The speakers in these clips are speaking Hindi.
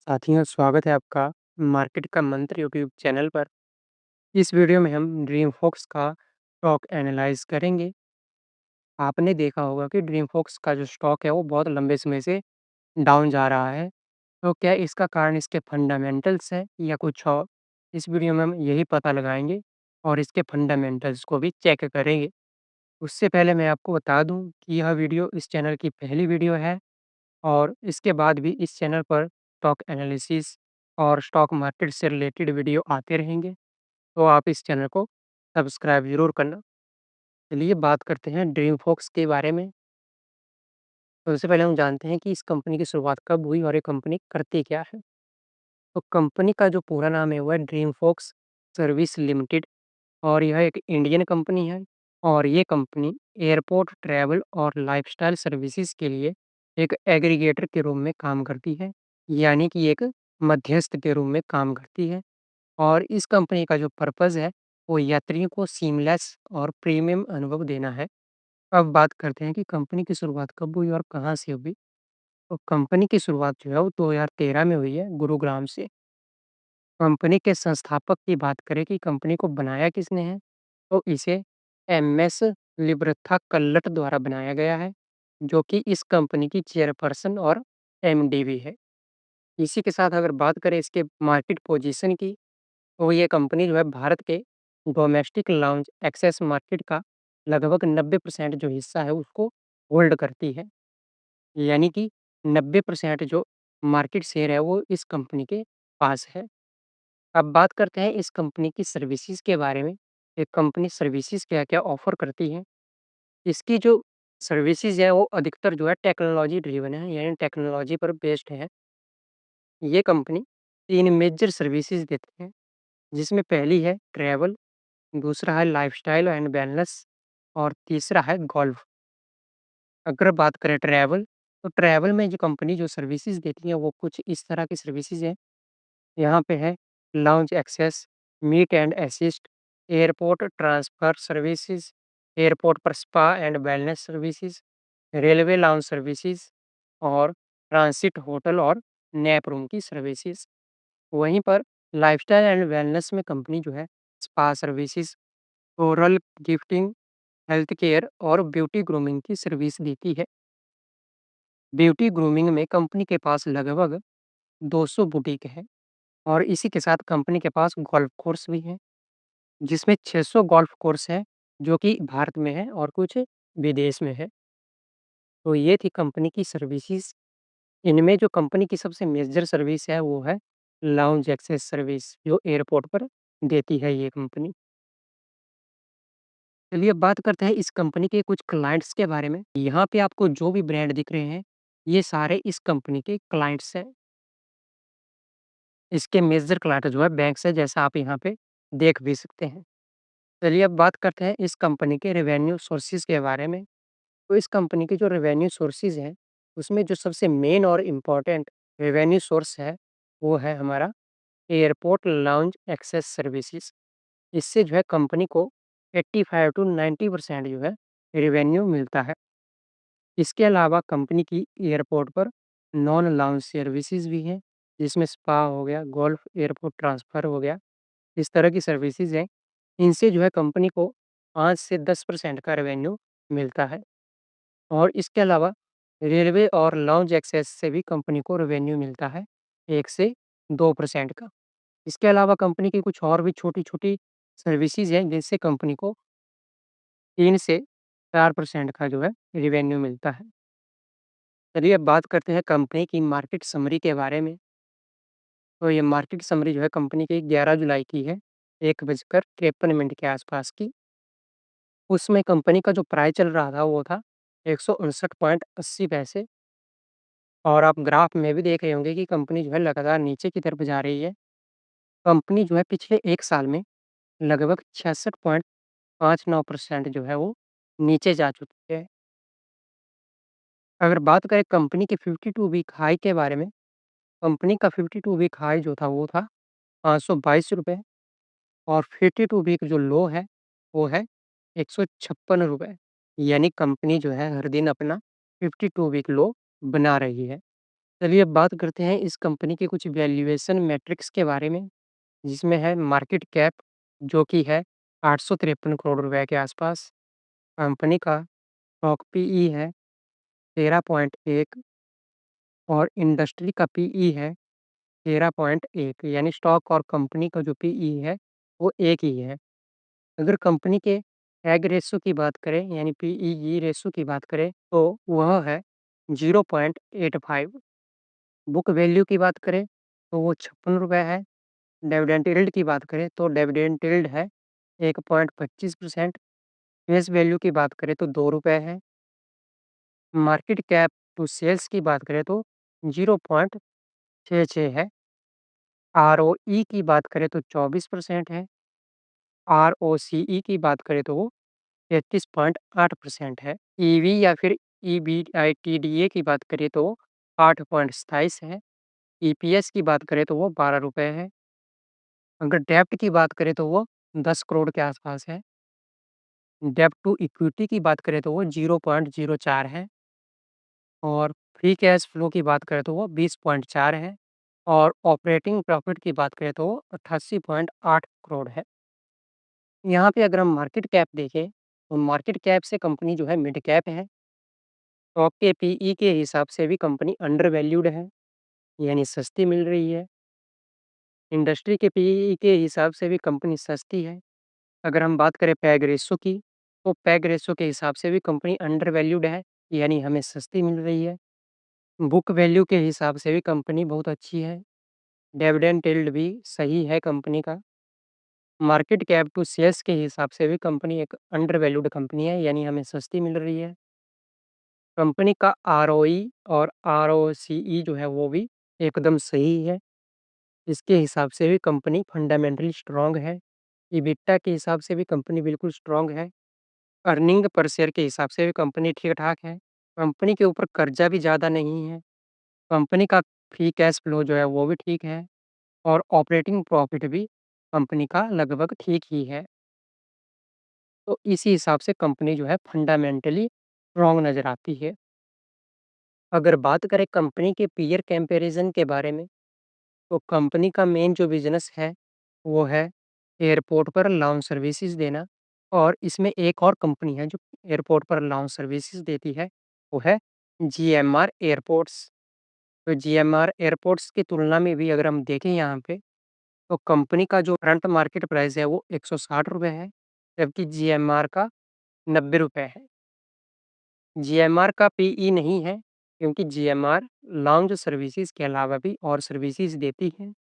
साथियों, स्वागत है आपका मार्केट का मंत्र यूट्यूब चैनल पर। इस वीडियो में हम ड्रीमफ़ोक्स का स्टॉक एनालाइज़ करेंगे। आपने देखा होगा कि ड्रीमफ़ोक्स का जो स्टॉक है वो बहुत लंबे समय से डाउन जा रहा है। तो क्या इसका कारण इसके फंडामेंटल्स है या कुछ और? इस वीडियो में हम यही पता लगाएँगे और इसके फंडामेंटल्स को भी चेक करेंगे। उससे पहले मैं आपको बता दूँ कि यह वीडियो इस चैनल की पहली वीडियो है और इसके बाद भी इस चैनल पर स्टॉक एनालिसिस और स्टॉक मार्केट से रिलेटेड वीडियो आते रहेंगे, तो आप इस चैनल को सब्सक्राइब ज़रूर करना। चलिए बात करते हैं ड्रीमफ़ोक्स के बारे में। सबसे पहले हम जानते हैं कि इस कंपनी की शुरुआत कब हुई और ये कंपनी करती क्या है? तो कंपनी का जो पूरा नाम है वो है ड्रीमफ़ोक्स सर्विस लिमिटेड और यह एक इंडियन कंपनी है और ये कंपनी एयरपोर्ट, ट्रैवल और लाइफ़स्टाइल सर्विसेज़ के लिए एक एग्रीगेटर के रूप में काम करती है, यानी कि एक मध्यस्थ के रूप में काम करती है। और इस कंपनी का जो पर्पज़ है, वो यात्रियों को सीमलेस और प्रीमियम अनुभव देना है। अब बात करते हैं कि कंपनी की शुरुआत कब हुई और कहाँ से हुई? तो कंपनी की शुरुआत जो है वो 2013 में हुई है गुरुग्राम से। कंपनी के संस्थापक की बात करें कि कंपनी को बनाया किसने है, तो इसे एमएस लिब्रथा कल्लट द्वारा बनाया गया है, जो कि इस कंपनी की चेयरपर्सन और एमडी भी है। इसी के साथ अगर बात करें इसके मार्केट पोजीशन की, तो ये कंपनी जो है भारत के डोमेस्टिक लाउंज एक्सेस मार्केट का लगभग 90% जो हिस्सा है उसको होल्ड करती है। यानी कि 90% जो मार्केट शेयर है वो इस कंपनी के पास है। अब बात करते हैं इस कंपनी की सर्विसेज़ के बारे में। ये कंपनी सर्विसेज़ क्या-क्या ऑफ़र करती है? इसकी जो सर्विसेज़ है वो अधिकतर जो है टेक्नोलॉजी ड्रिवन है, यानी टेक्नोलॉजी पर बेस्ड है। ये कंपनी 3 मेजर सर्विसेज़ देती है, जिसमें पहली है ट्रैवल, दूसरा है लाइफ़स्टाइल एंड वेलनेस और तीसरा है गोल्फ। अगर बात करें ट्रैवल, तो ट्रैवल में जो कंपनी जो सर्विसेज़ देती है वो कुछ इस तरह की सर्विसेज़ हैं। यहाँ पे है lounge access, meet and assist, airport transfer services, airport पर spa and wellness services, railway lounge services और ट्रांसिट होटल और नैप रूम की सर्विसेज़। वहीं पर लाइफ़स्टाइल एंड वेलनेस में कंपनी जो है spa services, oral gifting, health care और ब्यूटी ग्रूमिंग की सर्विस देती है। ब्यूटी ग्रूमिंग में कंपनी के पास लगभग 200 बुटीक हैं और इसी के साथ कंपनी के पास गोल्फ कोर्स भी हैं, जिसमें 600 गोल्फ कोर्स है, जो कि भारत में है और कुछ विदेश में है। तो ये थी कंपनी की सर्विसेज़। इनमें जो कंपनी की सबसे मेजर सर्विस है, वो है लाउंज एक्सेस सर्विस, जो एयरपोर्ट पर देती है ये कंपनी। चलिए अब बात करते हैं इस कंपनी के कुछ क्लाइंट्स के बारे में। यहाँ पे आपको जो भी ब्रांड दिख रहे हैं, ये सारे इस कंपनी के क्लाइंट्स हैं। इसके मेजर क्लाइंट जो है बैंक्स है, जैसा आप यहाँ पे देख भी सकते हैं। चलिए अब बात करते हैं इस कंपनी के रेवेन्यू सोर्सेज़ के बारे में। तो इस कंपनी के जो रेवेन्यू सोर्सेज़ हैं, उसमें जो सबसे मेन और इम्पोर्टेंट रेवेन्यू सोर्स है, वो है हमारा एयरपोर्ट लाउंज एक्सेस सर्विसेज़। इससे जो है कंपनी को 85 टू 90% जो है रेवेन्यू मिलता है। इसके अलावा कंपनी की एयरपोर्ट पर नॉन लाउंज सर्विसेज़ भी हैं, जिसमें स्पा हो गया, गोल्फ एयरपोर्ट ट्रांसफ़र हो गया, इस तरह की सर्विसेज़ हैं। इनसे जो है कंपनी को 5 से 10% का रेवेन्यू मिलता है और इसके अलावा रेलवे और लाउंज एक्सेस से भी कंपनी को रेवेन्यू मिलता है 1 से 2% का। इसके अलावा कंपनी की कुछ और भी छोटी-छोटी सर्विसेज़ हैं, जिनसे कंपनी को 3 से 4% का जो है रेवेन्यू मिलता है। चलिए अब बात करते हैं कंपनी की मार्केट समरी के बारे में। तो ये मार्केट समरी जो है कंपनी की 11 जुलाई की है, 1 बजकर 53 मिनट के आसपास की। उसमें कंपनी का जो प्राइस चल रहा था वो था 159.80 पैसे और आप ग्राफ में भी देख रहे होंगे कि कंपनी जो है लगातार नीचे की तरफ जा रही है। कंपनी जो है पिछले 1 साल में लगभग 66.59% जो है वो नीचे जा चुकी है। अगर बात करें कंपनी के 52 वीक हाई के बारे में, कंपनी का 52 वीक हाई जो था वो था ₹522 और 52 वीक जो लो है, वो है ₹156। यानी कंपनी जो है हर दिन अपना 52 वीक लो बना रही है। चलिए अब बात करते हैं इस कंपनी के कुछ वैल्यूएशन मैट्रिक्स के बारे में, जिसमें है मार्केट कैप जो कि है 853 करोड़ रुपए के आसपास। कंपनी का स्टॉक पीई है 13.1 और इंडस्ट्री का पीई है 13.1, यानी स्टॉक और कंपनी का जो पीई है वो एक ही है। अगर कंपनी के एग रेशो की बात करें यानी पीई रेशो की बात करें तो वह है 0.85। बुक वैल्यू की बात करें तो वो ₹56 है। डिविडेंड यील्ड की बात करें तो डिविडेंड यील्ड है 1.25%। फेस वैल्यू की बात करें तो ₹2 है। मार्केट कैप टू सेल्स की बात करें तो 0.66 है। आरओई की बात करें तो 24% है। आरओसीई की बात करें तो वो 33.8% है। ईवी या फिर ईबीआईटीडीए की बात करें तो 8.27 है। ईपीएस की बात करें तो वो ₹12 है। अगर डेब्ट की बात करें तो वो 10 करोड़ के आसपास है। डेब्ट टू इक्विटी की बात करें तो वो 0.04 है और फ्री कैश फ्लो की बात करें तो वो 20.4 है और ऑपरेटिंग प्रॉफिट की बात करें तो वो 88.8 करोड़ है। यहाँ पे अगर हम मार्केट कैप देखें, तो मार्केट कैप से कंपनी जो है मिड कैप है। स्टॉक के पीई के हिसाब से भी कंपनी अंडर वैल्यूड है, यानी सस्ती मिल रही है। इंडस्ट्री के पीई के हिसाब से भी कंपनी सस्ती है। अगर हम बात करें पैग रेशो की, तो पैग रेशो के हिसाब से भी कंपनी अंडर वैल्यूड है, यानी हमें सस्ती मिल रही है। बुक वैल्यू के हिसाब से भी कंपनी बहुत अच्छी है। डिविडेंड यील्ड भी सही है कंपनी का। मार्केट कैप टू शेयर्स के हिसाब से भी कंपनी एक अंडर वैल्यूड कंपनी है, यानी हमें सस्ती मिल रही है। कंपनी का आरओई और आरओसीई जो है वो भी एकदम सही है। इसके हिसाब से भी कंपनी फंडामेंटली स्ट्रॉन्ग है। इबिट्टा के हिसाब से भी कंपनी बिल्कुल स्ट्रॉन्ग है। अर्निंग पर शेयर के हिसाब से भी कंपनी ठीक-ठाक है। कंपनी के ऊपर कर्जा भी ज़्यादा नहीं है। कंपनी का फ्री कैश फ्लो जो है वो भी ठीक है और ऑपरेटिंग प्रॉफिट भी कंपनी का लगभग ठीक ही है। तो इसी हिसाब से कंपनी जो है फंडामेंटली स्ट्रॉन्ग नज़र आती है। अगर बात करें कंपनी के पीयर कंपैरिज़न के बारे में, तो कंपनी का मेन जो बिज़नेस है, वो है एयरपोर्ट पर लाउंज सर्विसेज़ देना और इसमें एक और कंपनी है जो एयरपोर्ट पर लाउंज सर्विसेज़ देती है, वो है जीएमआर एयरपोर्ट्स। तो जीएमआर एयरपोर्ट्स की तुलना में भी अगर हम देखें यहाँ पे, तो कंपनी का जो करंट मार्केट प्राइस है वो ₹160 है, जबकि जीएमआर का ₹90 है। जीएमआर का पीई नहीं है, क्योंकि जीएमआर लाउंज सर्विसेज़ के अलावा भी और सर्विसेज़ देती है।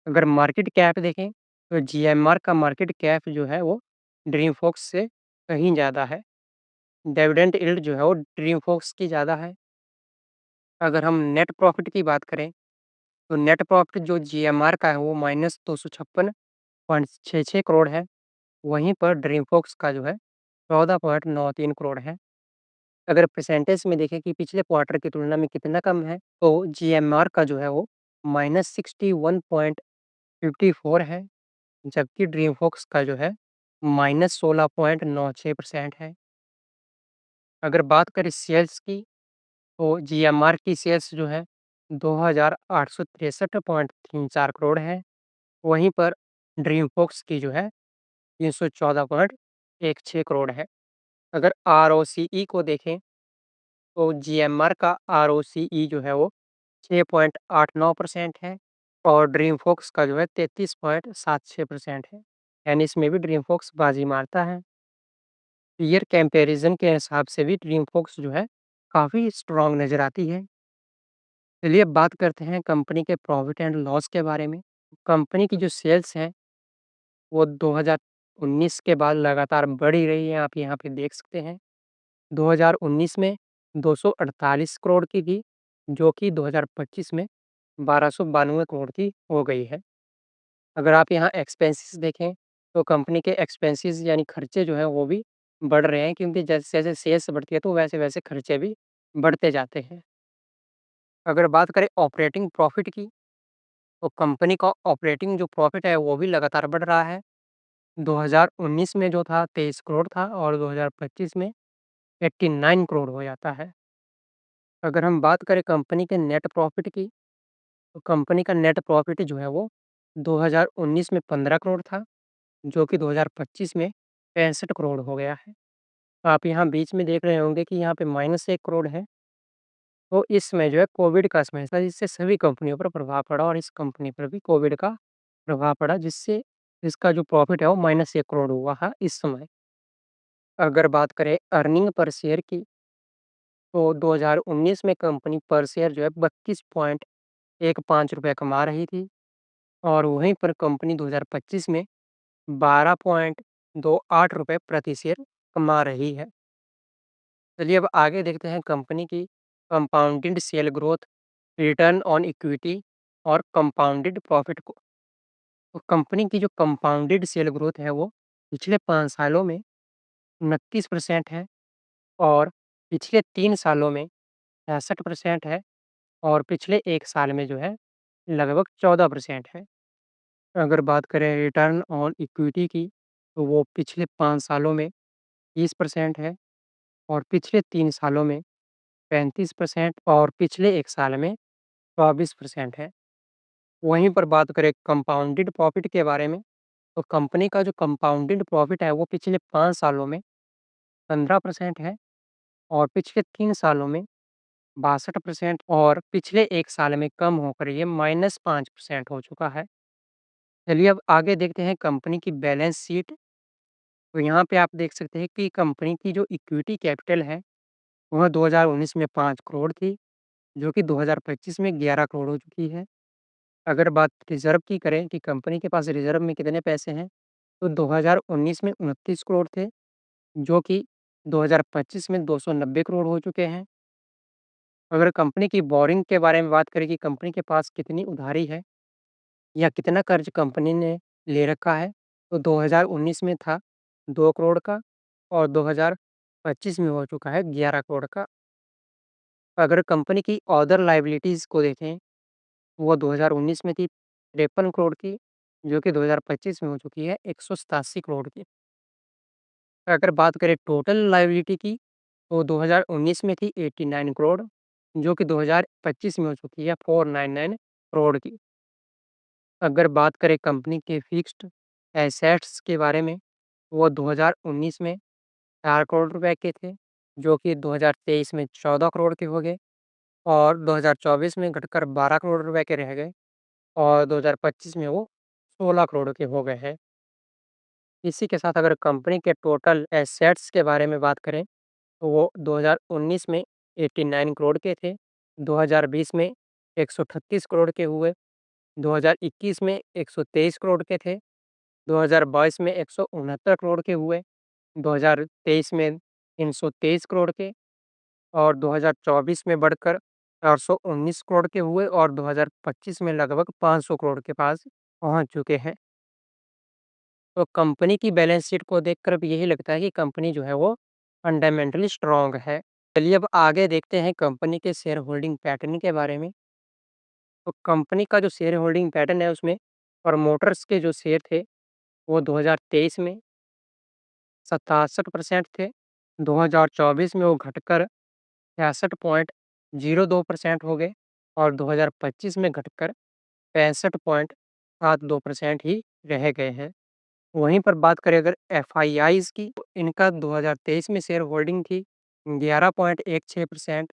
अगर मार्केट कैप देखें, तो जीएमआर का मार्केट कैप जो है वो ड्रीमफ़ोक्स से कहीं ज़्यादा है। डिविडेंड यील्ड जो है वो ड्रीमफ़ोक्स की ज़्यादा है। अगर हम नेट प्रॉफ़िट की बात करें, तो नेट प्रॉफ़िट जो जीएमआर का है वो -256.66 करोड़ है। वहीं पर ड्रीमफ़ोक्स का जो है 14.93 करोड़ है। अगर परसेंटेज में देखें कि पिछले क्वार्टर की तुलना में कितना कम है, तो जीएमआर का जो है वो -61.54 है, जबकि ड्रीमफ़ोक्स का जो है -16.96% है। अगर बात करें सेल्स की, तो जीएमआर की सेल्स जो है 2863.34 करोड़ है। वहीं पर ड्रीमफ़ोक्स की जो है 314.16 करोड़ है। अगर आरओसीई को देखें, तो जीएमआर का आरओसीई जो है वो 6.89% है और ड्रीमफ़ोक्स का जो है 33.76% है। यानी इसमें भी ड्रीमफ़ोक्स बाजी मारता है। पीयर कंपैरिज़न के हिसाब से भी ड्रीमफ़ोक्स जो है काफ़ी स्ट्रॉन्ग नज़र आती है। चलिए अब बात करते हैं कंपनी के प्रॉफ़िट एंड लॉस के बारे में। कंपनी की जो सेल्स हैं वो 2019 के बाद लगातार बढ़ ही रही है, आप यहाँ पे देख सकते हैं। 2019 में 248 करोड़ की थी, जो कि 2025 में 1292 करोड़ की हो गई है। अगर आप यहाँ एक्सपेंसेस देखें, तो कंपनी के एक्सपेंसेस यानी खर्चे जो हैं वो भी बढ़ रहे हैं, क्योंकि जैसे-जैसे सेल्स बढ़ती है तो वैसे-वैसे खर्चे भी बढ़ते जाते हैं। अगर बात करें ऑपरेटिंग प्रॉफ़िट की, तो कंपनी का ऑपरेटिंग जो प्रॉफ़िट है वो भी लगातार बढ़ रहा है। 2019 में जो था 23 करोड़ था और 2025 में 89 करोड़ हो जाता है। अगर हम बात करें कंपनी के नेट प्रॉफ़िट की, तो कंपनी का नेट प्रॉफ़िट जो है वो 2019 में 15 करोड़ था, जो कि 2025 में 65 करोड़ हो गया है। आप यहाँ बीच में देख रहे होंगे कि यहाँ पे -1 करोड़ है। तो इस समय जो है कोविड का समय था, जिससे सभी कंपनियों पर प्रभाव पड़ा और इस कंपनी पर भी कोविड का प्रभाव पड़ा, जिससे इसका जो प्रॉफ़िट है वो -1 करोड़ हुआ है इस समय। अगर बात करें अर्निंग पर शेयर की, तो 2019 में कंपनी पर शेयर जो है 32.15 रुपए कमा रही थी और वहीं पर कंपनी 2025 में 12.28 रुपए प्रति शेयर कमा रही है। चलिए अब आगे देखते हैं कंपनी की compounded sale growth, return on equity और कंपाउंडेड प्रॉफिट को। तो कंपनी की जो कंपाउंडेड सेल ग्रोथ है वो पिछले 5 सालों में 29% है और पिछले 3 सालों में 66% है और पिछले 1 साल में जो है लगभग 14% है। अगर बात करें रिटर्न ऑन इक्विटी की, तो वो पिछले 5 सालों में 30% है और पिछले 3 सालों में 35% और पिछले 1 साल में 24% है। वहीं पर बात करें कंपाउंडेड प्रॉफिट के बारे में, तो कंपनी का जो कंपाउंडेड प्रॉफिट है वो पिछले 5 सालों में 15% है और पिछले 3 सालों में 62% और पिछले 1 साल में कम होकर ये -5% हो चुका है। चलिए अब आगे देखते हैं कंपनी की बैलेंस शीट। तो यहाँ पे आप देख सकते हैं कि कंपनी की जो इक्विटी कैपिटल है, वह 2019 में 5 करोड़ थी, जो कि 2025 में 11 करोड़ हो चुकी है। अगर बात रिज़र्व की करें कि कंपनी के पास रिज़र्व में कितने पैसे हैं, तो 2019 में 29 करोड़ थे, जो कि 2025 में 290 करोड़ हो चुके हैं। अगर कंपनी की बोरिंग के बारे में बात करें कि कंपनी के पास कितनी उधारी है या कितना कर्ज कंपनी ने ले रखा है, तो 2019 में था 2 करोड़ का और 2025 में हो चुका है 11 करोड़ का। अगर कंपनी की अदर लायबिलिटीज़ को देखें, वो 2019 में थी 53 करोड़ की, जो कि 2025 में हो चुकी है 187 करोड़ की। अगर बात करें टोटल लायबिलिटी की, तो 2019 में थी 89 करोड़, जो कि 2025 में हो चुकी है 499 करोड़ की। अगर बात करें कंपनी के फिक्स्ड एसेट्स के बारे में, वो 2019 में 4 करोड़ रुपए के थे, जो कि 2023 में 14 करोड़ के हो गए और 2024 में घटकर 12 करोड़ रुपए के रह गए और 2025 में वो 16 करोड़ के हो गए हैं। इसी के साथ अगर कंपनी के टोटल एसेट्स के बारे में बात करें, तो वो 2019 में 89 करोड़ के थे, 2020 में 138 करोड़ के हुए, 2021 में 123 करोड़ के थे, 2022 में 169 करोड़ के हुए, 2023 में 323 करोड़ के और 2024 में बढ़कर 419 करोड़ के हुए और 2025 में लगभग 500 करोड़ के पास पहुँच चुके हैं। तो कंपनी की बैलेंस शीट को देखकर अब यही लगता है कि कंपनी जो है वो फंडामेंटली स्ट्रॉन्ग है। चलिए अब आगे देखते हैं कंपनी के शेयर होल्डिंग पैटर्न के बारे में। तो कंपनी का जो शेयर होल्डिंग पैटर्न है उसमें प्रमोटर्स के जो शेयर थे वो 2023 में 67% थे, 2024 में वो घटकर 66.02% हो गए और 2025 में घटकर 65.72% ही रह गए हैं। वहीं पर बात करें अगर एफआईआईज़ की, तो इनका 2023 में शेयर होल्डिंग थी 11.16%,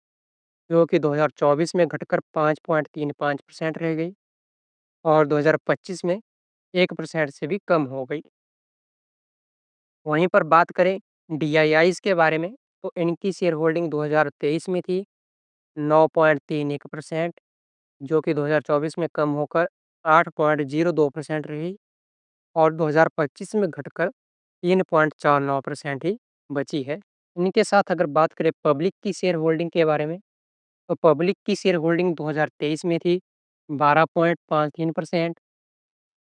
जो कि 2024 में घटकर 5.35% रह गई और 2025 में 1% से भी कम हो गई। वहीं पर बात करें डीआईआईज़ के बारे में, तो इनकी शेयर होल्डिंग 2023 में थी 9.31%, जो कि 2024 में कम होकर 8.02% रही और 2025 में घटकर 3.49% ही बची है। इनके साथ अगर बात करें पब्लिक की शेयर होल्डिंग के बारे में, तो पब्लिक की शेयर होल्डिंग 2023 में थी 12.53%,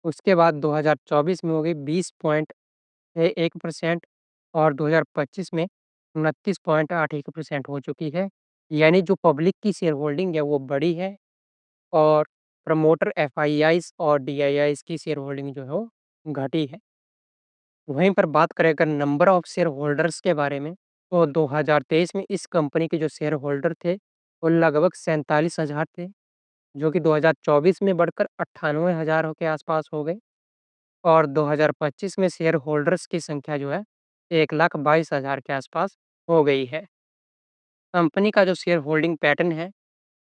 उसके बाद 2024 में हो गई 20.1% और 2025 में 29.81% हो चुकी है। यानी जो पब्लिक की शेयर होल्डिंग है वो बड़ी है और प्रमोटर एफआईआईज़ और डीआईआईज़ की शेयर होल्डिंग जो है वो घटी है। वहीं पर बात करें अगर नंबर ऑफ शेयर होल्डर्स के बारे में, तो 2023 में इस कंपनी के जो शेयर होल्डर थे वो लगभग 47,000 थे, जो कि 2024 में बढ़कर 98,000 के आसपास हो गए और 2025 में शेयर होल्डर्स की संख्या जो है 1,22,000 के आसपास हो गई है। कंपनी का जो शेयर होल्डिंग पैटर्न है,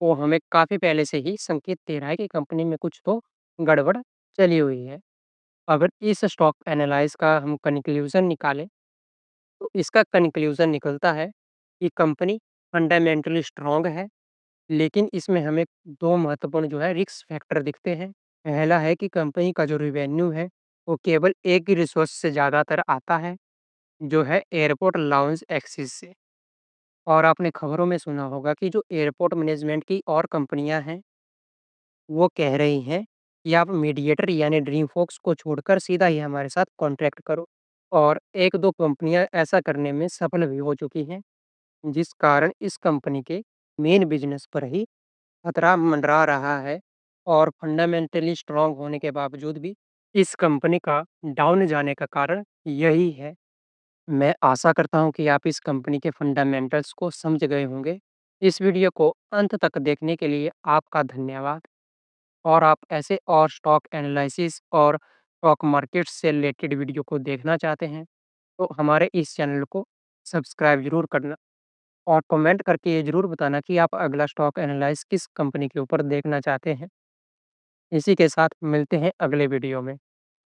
वो हमें काफ़ी पहले से ही संकेत दे रहा है कि कंपनी में कुछ तो गड़बड़ चली हुई है। अगर इस स्टॉक एनालाइज़ का हम कन्क्लूज़न निकालें, तो इसका कन्क्लूज़न निकलता है कि कंपनी फंडामेंटली स्ट्रॉन्ग है, लेकिन इसमें हमें 2 महत्वपूर्ण जो है रिस्क फैक्टर दिखते हैं। पहला है कि कंपनी का जो रेवेन्यू है, वो केवल एक ही रिसोर्स से ज़्यादातर आता है, जो है एयरपोर्ट लाउंज एक्सेस से। और आपने खबरों में सुना होगा कि जो एयरपोर्ट मैनेजमेंट की और कंपनियां हैं, वो कह रही हैं कि आप मीडिएटर यानी ड्रीमफोक्स को छोड़कर सीधा ही हमारे साथ कॉन्ट्रैक्ट करो। और 1-2 कंपनियां ऐसा करने में सफल भी हो चुकी हैं, जिस कारण इस कंपनी के मेन बिजनेस पर ही खतरा मंडरा रहा है और फंडामेंटली स्ट्रांग होने के बावजूद भी इस कंपनी का डाउन जाने का कारण यही है। मैं आशा करता हूँ कि आप इस कंपनी के फंडामेंटल्स को समझ गए होंगे। इस वीडियो को अंत तक देखने के लिए आपका धन्यवाद। और आप ऐसे और स्टॉक एनालिसिस और स्टॉक मार्केट से रिलेटेड वीडियो को देखना चाहते हैं, तो हमारे इस चैनल को सब्सक्राइब ज़रूर करना और कमेंट करके ये ज़रूर बताना कि आप अगला स्टॉक एनालाइज़ किस कंपनी के ऊपर देखना चाहते हैं। इसी के साथ मिलते हैं अगले वीडियो में।